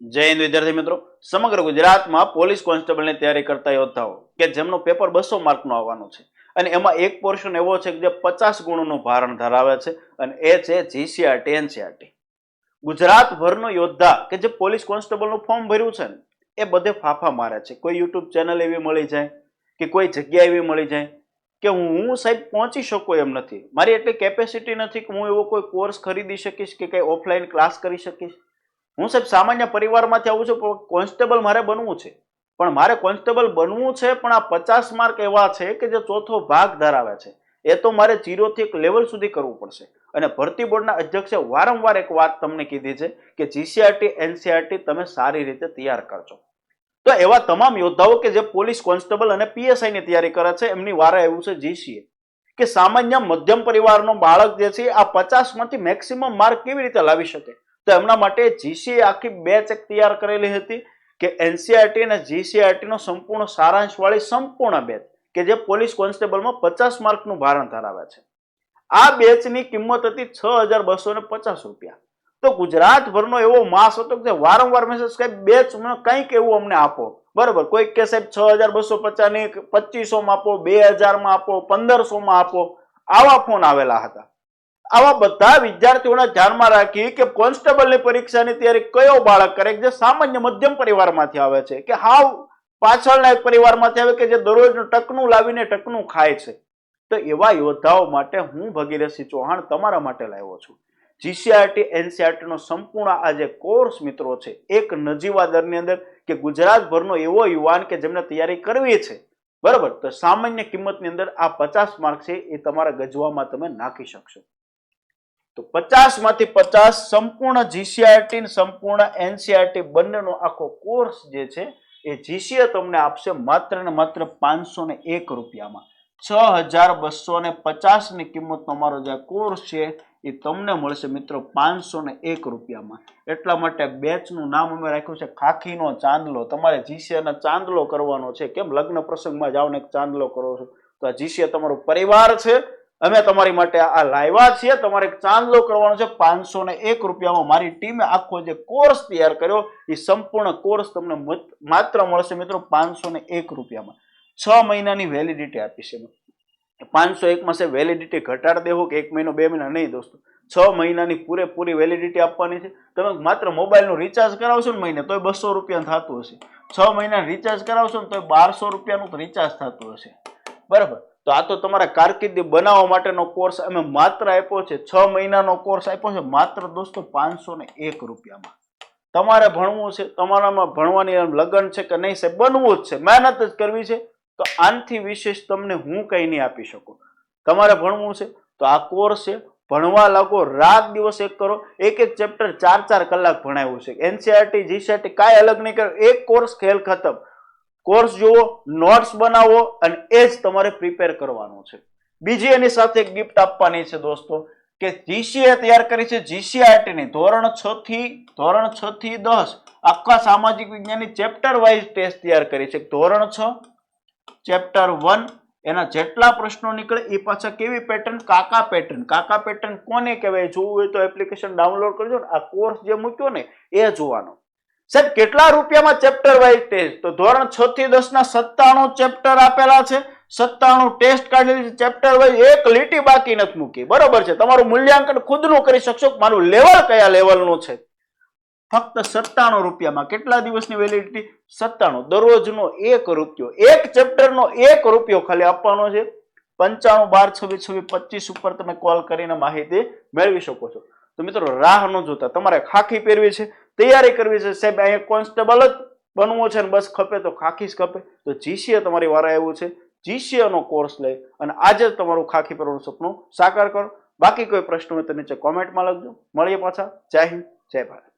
જય હિન્દ વિદ્યાર્થી મિત્રો, સમગ્ર ગુજરાતમાં પોલીસ કોન્સ્ટેબલની તૈયારી કરતા યોદ્ધાઓ કે જેમનું પેપર 200 માર્કનું આવવાનું છે અને એમાં એક પોર્શન એવો છે કે જે 50 ગુણનું ભારણ ધરાવે છે અને એ છે જીસીઆરટી એનસીઆરટી. ગુજરાતભરનો યોદ્ધા કે જે પોલીસ કોન્સ્ટેબલનું ફોર્મ ભર્યું છે ને એ બધે ફાફા મારે છે. કોઈ યુટ્યુબ ચેનલ એવી મળી જાય કે કોઈ જગ્યા એવી મળી જાય કે હું સાહેબ પહોંચી શકું એમ નથી, મારી એટલી કેપેસિટી નથી કે હું એવો કોઈ કોર્સ ખરીદી શકીશ કે કઈ ઓફલાઈન ક્લાસ કરી શકીશ. હું સાહેબ સામાન્ય પરિવારમાંથી આવું છું, કોન્સ્ટેબલ મારે બનવું છે, પણ મારે કોન્સ્ટેબલ બનવું છે પણ આ 50 માર્ક એવા છે કે જે ચોથો ભાગ ધરાવે છે. એ તો મારે 0 થી એક લેવલ સુધી કરવું પડશે. અને ભરતી બોર્ડના અધ્યક્ષે વારંવાર એક વાત તમને કીધી છે કે જીસીઆરટી એનસીઆરટી તમે સારી રીતે તૈયાર કરજો. તો એવા તમામ યોદ્ધાઓ કે જે પોલીસ કોન્સ્ટેબલ અને પીએસઆઈ ની તૈયારી કરે છે એમની વારે આવ્યું છે જીસીએ કે સામાન્ય મધ્યમ પરિવારનો બાળક જે છે આ 50 માંથી મેક્સિમમ માર્ક કેવી રીતે લાવી શકે. તો એમના માટે જીસીએ આખી બેચ તૈયાર કરેલી હતી કે એનસીઆરટી અને જીસીઆરટી નો સંપૂર્ણ સારાંશ વાળી સંપૂર્ણ બેચ કે જે પોલીસ કોન્સ્ટેબલમાં 50 માર્કનું ભારણ ધરાવે છે. આ બેચની કિંમત હતી 6250 રૂપિયા. તો ગુજરાતભરનો એવો માસ હતો કે વારંવાર મેસેજ કે બેચ કંઈક એવું અમને આપો. બરોબર, કોઈ કે સાહેબ 6250 ની 2500 માં આપો, 2000 માં આપો, 1500 માં આપો, આવા ફોન આવેલા હતા. આવા બધા વિદ્યાર્થીઓને ધ્યાનમાં રાખી કે કોન્સ્ટેબલની પરીક્ષાની તૈયારી કયો બાળક કરે જે સામાન્ય મધ્યમ પરિવારમાંથી આવે છે કે હાવ પાછળના એક પરિવારમાંથી આવે કે જે દરરોજ ટકનું લાવીને ટકનું ખાય છે. તો એવા યોદ્ધાઓ માટે હું ભગીરથસિંહ ચૌહાણ તમારા માટે લાવ્યો છું. જીસીઆરટી એનસીઆરટી નો સંપૂર્ણ આ જે કોર્સ મિત્રો છે એક નજીવા દરની અંદર કે ગુજરાતભરનો એવો યુવાન કે જેમને તૈયારી કરવી છે, બરાબર, તો સામાન્ય કિંમતની અંદર આ 50 માર્ક છે એ તમારા ગજવામાં તમે નાખી શકશો. તો 50 માંથી 50 સંપૂર્ણ જીસીઆરટી સંપૂર્ણ એનસીઆરટી બંનેનો આખો કોર્સ જે છે એ જીસીએ તમને આપશે માત્ર ને માત્ર 501 રૂપિયામાં. 6250 ની કિંમતનો અમારો જે કોર્સ છે એ તમને મળશે મિત્રો 501 રૂપિયામાં. એટલા માટે બેચનું નામ અમે રાખ્યું છે ખાખીનો ચાંદલો. તમારે જીસીએ ના ચાંદલો કરવાનો છે. કેમ લગ્ન પ્રસંગમાં જાઓ ને એક ચાંદલો કરો છો, તો આ જીસીએ તમારો પરિવાર છે, અમે તમારી માટે આ લાવ્યા છીએ. તમારે એક ચાંદલો કરવાનો છે 501 રૂપિયામાં. મારી ટીમે આખો જે કોર્સ તૈયાર કર્યો એ સંપૂર્ણ કોર્સ તમને માત્ર મળશે મિત્રો 501 રૂપિયામાં. 6 મહિનાની વેલિડિટી આપી છે. 501 માં છે વેલિડિટી ઘટાડી દેવું કે 1 મહિનો 2 મહિના નહીં દોસ્તો, 6 મહિનાની પૂરેપૂરી વેલિડિટી આપવાની છે. તમે માત્ર મોબાઈલનું રિચાર્જ કરાવશો ને મહિને તોય 200 રૂપિયા થતું હશે. 6 મહિના રિચાર્જ કરાવશો ને તોય 1200 રૂપિયાનું રિચાર્જ થતું હશે. બરાબર, તો આ તો તમારા કારકિર્દી બનાવવા માટેનો કોર્સ અમે માત્ર આપ્યો છે. 6 મહિનાનો કોર્સ આપ્યો છે માત્ર દોસ્તો 501 રૂપિયામાં. તમારે ભણવું છે, તમારામાં ભણવાની લગન છે કે નહીં સાહેબ, બનવું જ છે, મહેનત જ કરવી છે, તો આનથી વિશેષ તમને હું કઈ નહીં આપી શકું. તમારે ભણવું છે તો આ કોર્સ છે, ભણવા લાગો, રાત દિવસ એક કરો. એક ચેપ્ટર 4-4 કલાક ભણાવ્યું છે. એનસીઆરટી જીસીઆરટી કાંઈ અલગ નહીં કરે, એક કોર્સ ખેલ ખતમ. કોર્સ જુઓ, નોટ્સ બનાવો અને એ જ તમારે પ્રિપેર કરવાનું છે. બીજી એની સાથે એક ગિફ્ટ આપવાની છે દોસ્તો કે જીસીએ તૈયાર કરી છે જીસીઆરટી ની ધોરણ 6 થી 10 આખા સામાજિક વિજ્ઞાનની ચેપ્ટર વાઇઝ ટેસ્ટ તૈયાર કરી છે. ધોરણ 6 ચેપ્ટર 1 એના જેટલા પ્રશ્નો નીકળે એ પાછા કેવી પેટર્ન, કાકા પેટર્ન. કાકા પેટર્ન કોને કહેવાય જોવું હોય તો એપ્લિકેશન ડાઉનલોડ કરજો ને. આ કોર્સ જે મૂક્યો ને એ જોવાનો. સાહેબ કેટલા રૂપિયામાં ચેપ્ટર વાઇઝ ટેસ્ટ? તો ધોરણ 6 થી 10 ના 97 ચેપ્ટર આપેલા છે, 97 ટેસ્ટ કાઢેલી છે ચેપ્ટર વાઇઝ, એક લીટી બાકી નથી મૂકી. બરોબર છે, તમારું મૂલ્યાંકન ખુદનું કરી શકશો મારું લેવલ કયા લેવલનું છે. ફક્ત 97 રૂપિયામાં. કેટલા દિવસની વેલિડિટી? 97. દરરોજનો 1 રૂપિયો, એક ચેપ્ટરનો 1 રૂપિયો ખાલી આપવાનો છે. 95 12 26 26 ઉપર તમે કોલ કરીને માહિતી મેળવી શકો છો. તો મિત્રો રાહ ન જોતા, તમારે ખાખી પહેરવી છે, તૈયારી કરવી છે, સાહેબ અહીંયા કોન્સ્ટેબલ જ બનવું છે ને બસ ખપે તો ખાખી જ ખપે, તો જીસીએ તમારી વારે આવ્યું છે. જીસીએ નો કોર્સ લઈ અને આજે જ તમારું ખાખી પહેરવાનું સપનું સાકાર કરો. બાકી કોઈ પ્રશ્ન હોય તો નીચે કોમેન્ટમાં લખજો. મળીએ પાછા. જય હિન્દ, જય ભારત.